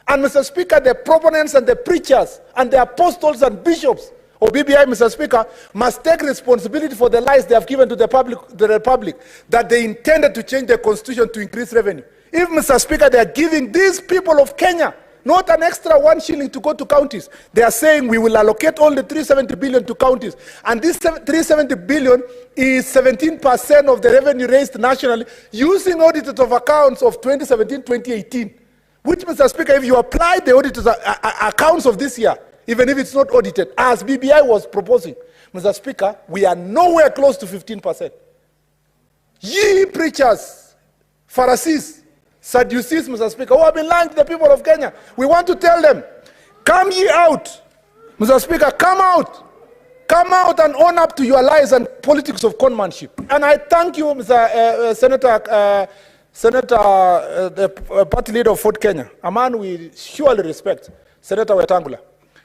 And Mr. Speaker, the proponents and the preachers and the apostles and bishops of BBI, Mr. Speaker, must take responsibility for the lies they have given to the Republic, that they intended to change the constitution to increase revenue. If, Mr. Speaker, they are giving these people of Kenya not an extra 1 shilling to go to counties, they are saying we will allocate only 370 billion to counties. And this 370 billion is 17% of the revenue raised nationally using auditors of accounts of 2017-2018. Which, Mr. Speaker, if you apply the auditors accounts of this year, even if it's not audited, as BBI was proposing, Mr. Speaker, we are nowhere close to 15%. Ye preachers, Pharisees, Sadducees, Mr. Speaker, who have been lying to the people of Kenya, we want to tell them, come ye out. Mr. Speaker, come out. Come out and own up to your lies and politics of conmanship. And I thank you, Mr. The party leader of Fort Kenya, a man we surely respect, Senator Wetangula,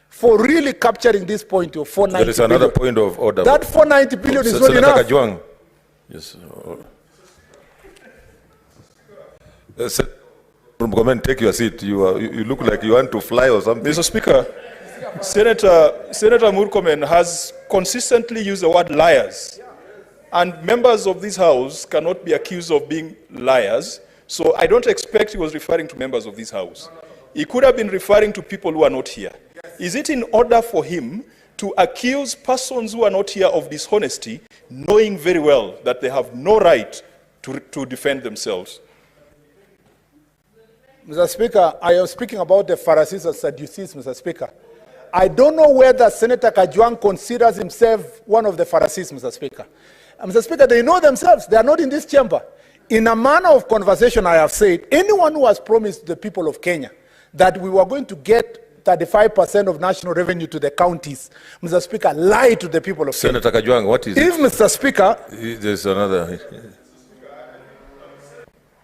for really capturing this point of 490 There is another point of order. That 490 billion is not Senator enough. Kajwang. Yes. Murkomen, take your seat. You look like you want to fly or something. Mr. Speaker, Senator Murkomen has consistently used the word liars. And members of this House cannot be accused of being liars. So I don't expect he was referring to members of this House. He could have been referring to people who are not here. Is it in order for him to accuse persons who are not here of dishonesty, knowing very well that they have no right to defend themselves? Mr. Speaker, I am speaking about the Pharisees and Sadducees, Mr. Speaker. I don't know whether Senator Kajwang considers himself one of the Pharisees, Mr. Speaker. Mr. Speaker, they know themselves. They are not in this chamber. In a manner of conversation, I have said, anyone who has promised the people of Kenya that we were going to get 35% of national revenue to the counties, Mr. Speaker, lied to the people of Senator Kenya. Kajwang, what is If, it? Mr. Speaker... There's another...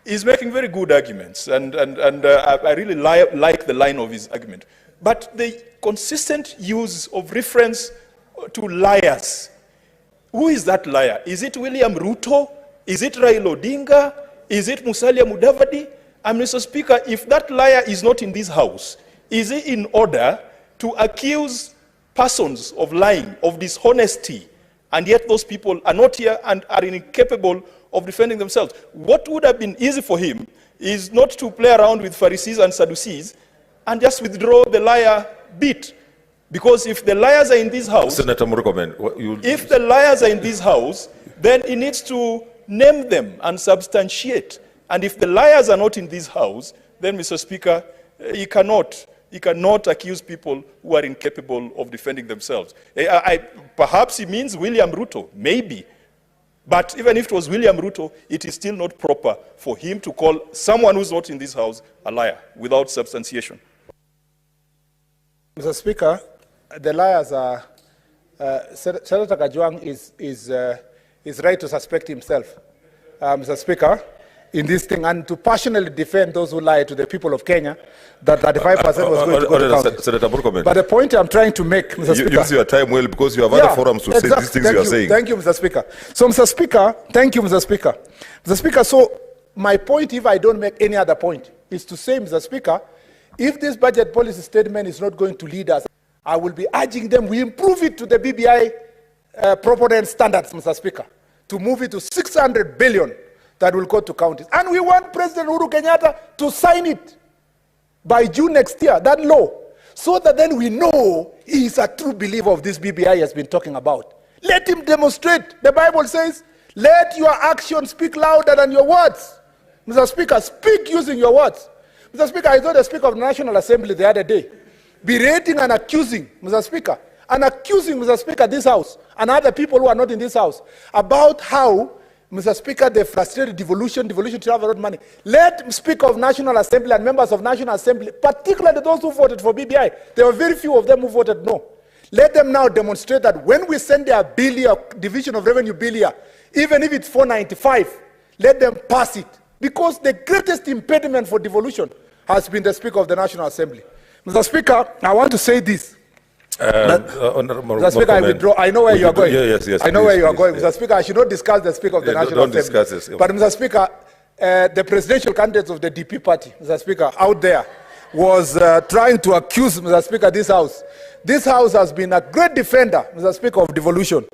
He's making very good arguments, and I really like the line of his argument. But the consistent use of reference to liars, who is that liar? Is it William Ruto? Is it Raila Odinga? Is it Musalia Mudavadi? And Mr. Speaker, if that liar is not in this House, is it in order to accuse persons of lying, of dishonesty, and yet those people are not here and are incapable of defending themselves? What would have been easy for him is not to play around with Pharisees and Sadducees and just withdraw the liar bit. Because if the liars are in this House, Senator Murkomen, if the liars are in this House, then he needs to name them and substantiate. And if the liars are not in this House, then, Mr. Speaker, he cannot accuse people who are incapable of defending themselves. Perhaps he means William Ruto, maybe. But even if it was William Ruto, it is still not proper for him to call someone who's not in this House a liar without substantiation. Mr. Speaker, the liars are... Senator Kajwang is right to suspect himself, Mr. Speaker, in this thing, and to passionately defend those who lie to the people of Kenya that 35% was going to go to county. Senator Murkomen, but the point I'm trying to make, Mr. Speaker... use your time well, because you have other forums to say these things you are saying. Thank you, Mr. Speaker. So, Mr. Speaker, thank you, Mr. Speaker. Mr. Speaker, so my point, if I don't make any other point, is to say, Mr. Speaker, if this budget policy statement is not going to lead us, I will be urging them, we improve it to the BBI proponent standards, Mr. Speaker, to move it to 600 billion that will go to counties. And we want President Uhuru Kenyatta to sign it by June next year, that law, so that then we know he is a true believer of this BBI has been talking about. Let him demonstrate. The Bible says, let your actions speak louder than your words. Mr. Speaker, speak using your words. Mr. Speaker, I saw the Speaker of the National Assembly the other day berating and accusing, Mr. Speaker, Mr. Speaker, this House and other people who are not in this House about how, Mr. Speaker, they frustrated devolution to have a lot of money. Let Speaker of National Assembly and members of National Assembly, particularly those who voted for BBI, there were very few of them who voted no. Let them now demonstrate that when we send their bill here, division of revenue bill here, even if it's 495, let them pass it. Because the greatest impediment for devolution has been the Speaker of the National Assembly. Mr. Speaker, I want to say this. Mr. Speaker, I withdraw. I know where you are going. Yes, I know where you are going. Mr. Speaker, I should not discuss the Speaker of the National Assembly. Discuss this. But, Mr. Speaker, the presidential candidates of the DP party, Mr. Speaker, out there, was trying to accuse, Mr. Speaker, this House. This House has been a great defender, Mr. Speaker, of devolution.